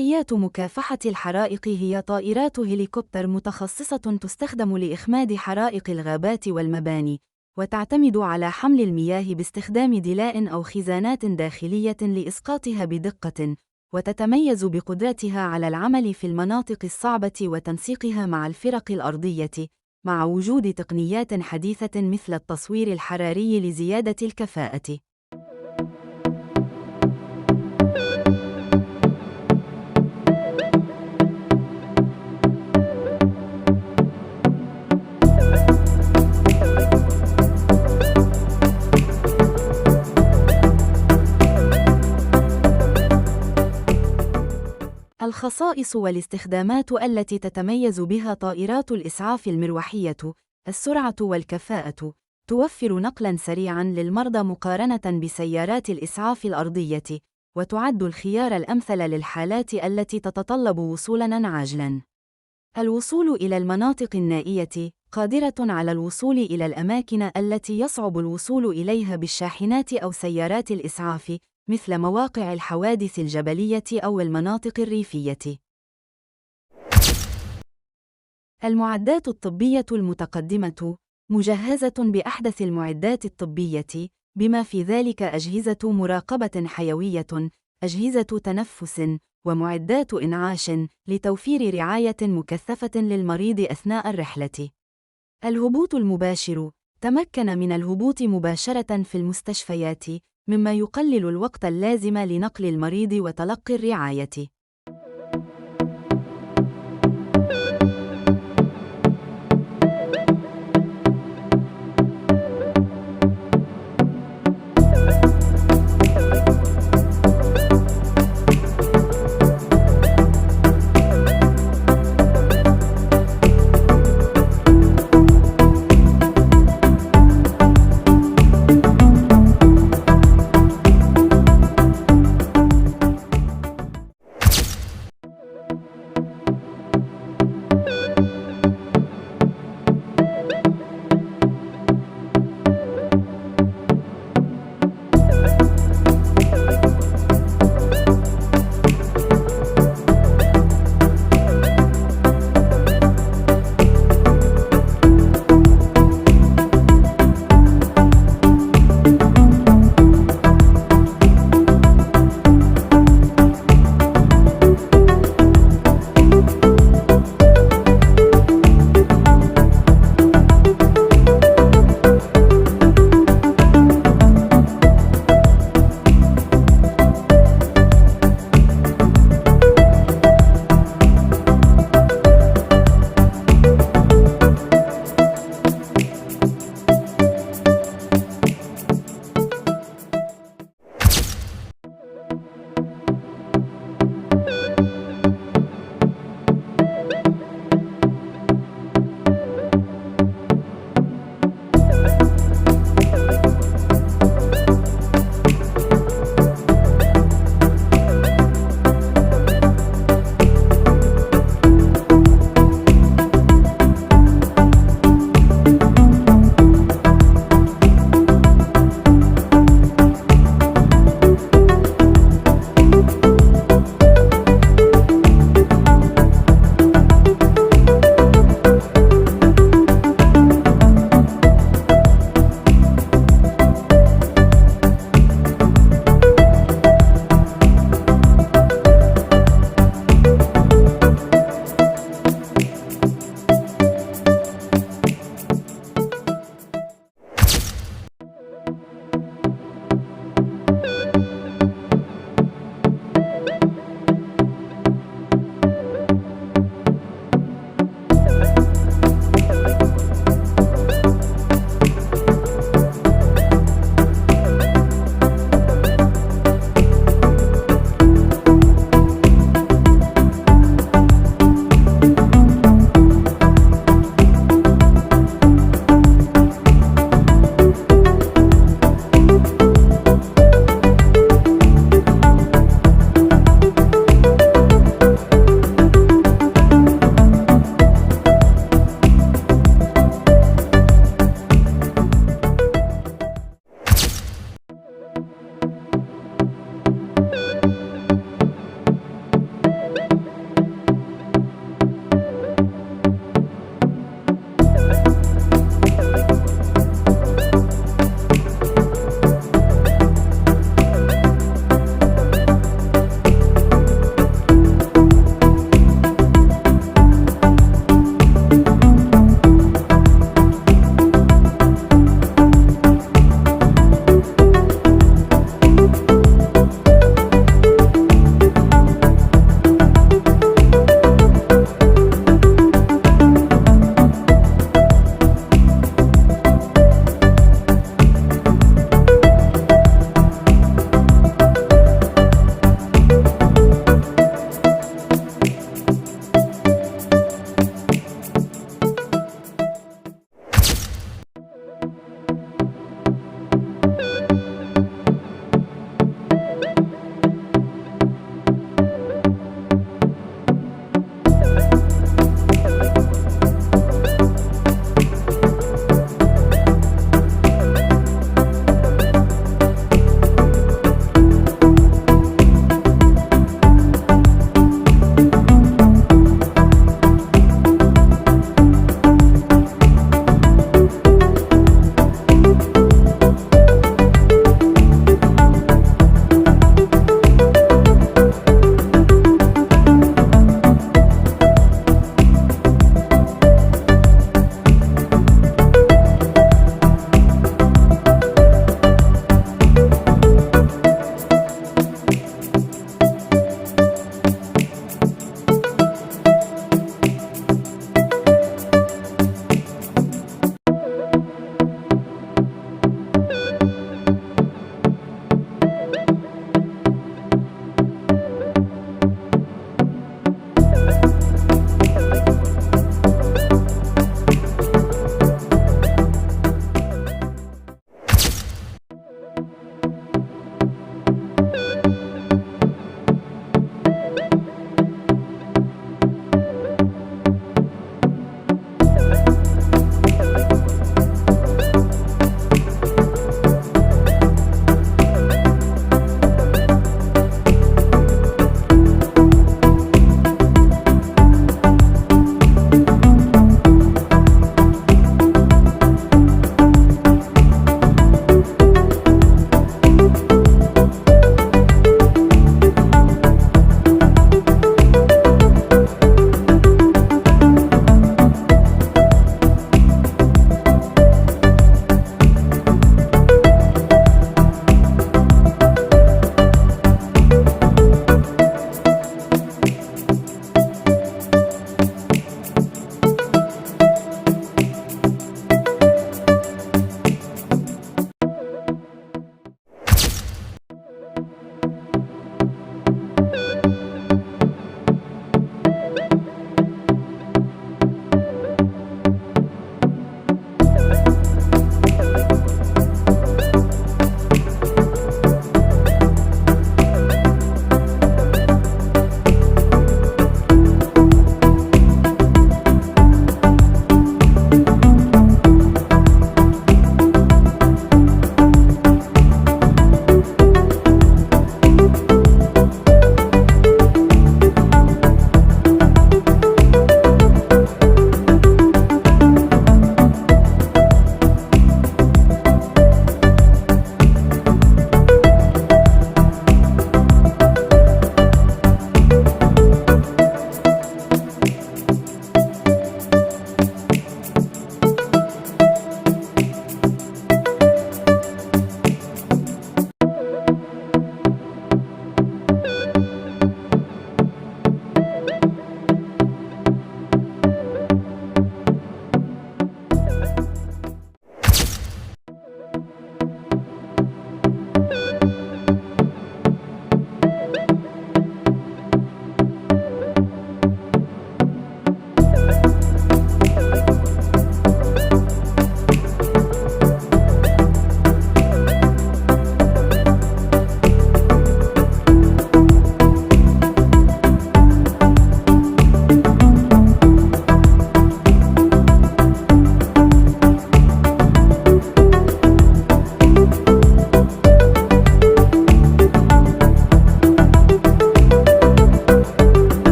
مروحيات مكافحة الحرائق هي طائرات هليكوبتر متخصصة تستخدم لإخماد حرائق الغابات والمباني، وتعتمد على حمل المياه باستخدام دلاء أو خزانات داخلية لإسقاطها بدقة، وتتميز بقدرتها على العمل في المناطق الصعبة وتنسيقها مع الفرق الأرضية، مع وجود تقنيات حديثة مثل التصوير الحراري لزيادة الكفاءة. الخصائص والاستخدامات التي تتميز بها طائرات الإسعاف المروحية: السرعة والكفاءة، توفر نقلاً سريعاً للمرضى مقارنة بسيارات الإسعاف الأرضية، وتعد الخيار الأمثل للحالات التي تتطلب وصولاً عاجلاً. الوصول إلى المناطق النائية، قادرة على الوصول إلى الأماكن التي يصعب الوصول إليها بالشاحنات أو سيارات الإسعاف، مثل مواقع الحوادث الجبلية أو المناطق الريفية. المعدات الطبية المتقدمة، مجهزة بأحدث المعدات الطبية، بما في ذلك أجهزة مراقبة حيوية، أجهزة تنفس، ومعدات إنعاش، لتوفير رعاية مكثفة للمريض أثناء الرحلة. الهبوط المباشر، تمكن من الهبوط مباشرة في المستشفيات، مما يقلل الوقت اللازم لنقل المريض وتلقي الرعاية.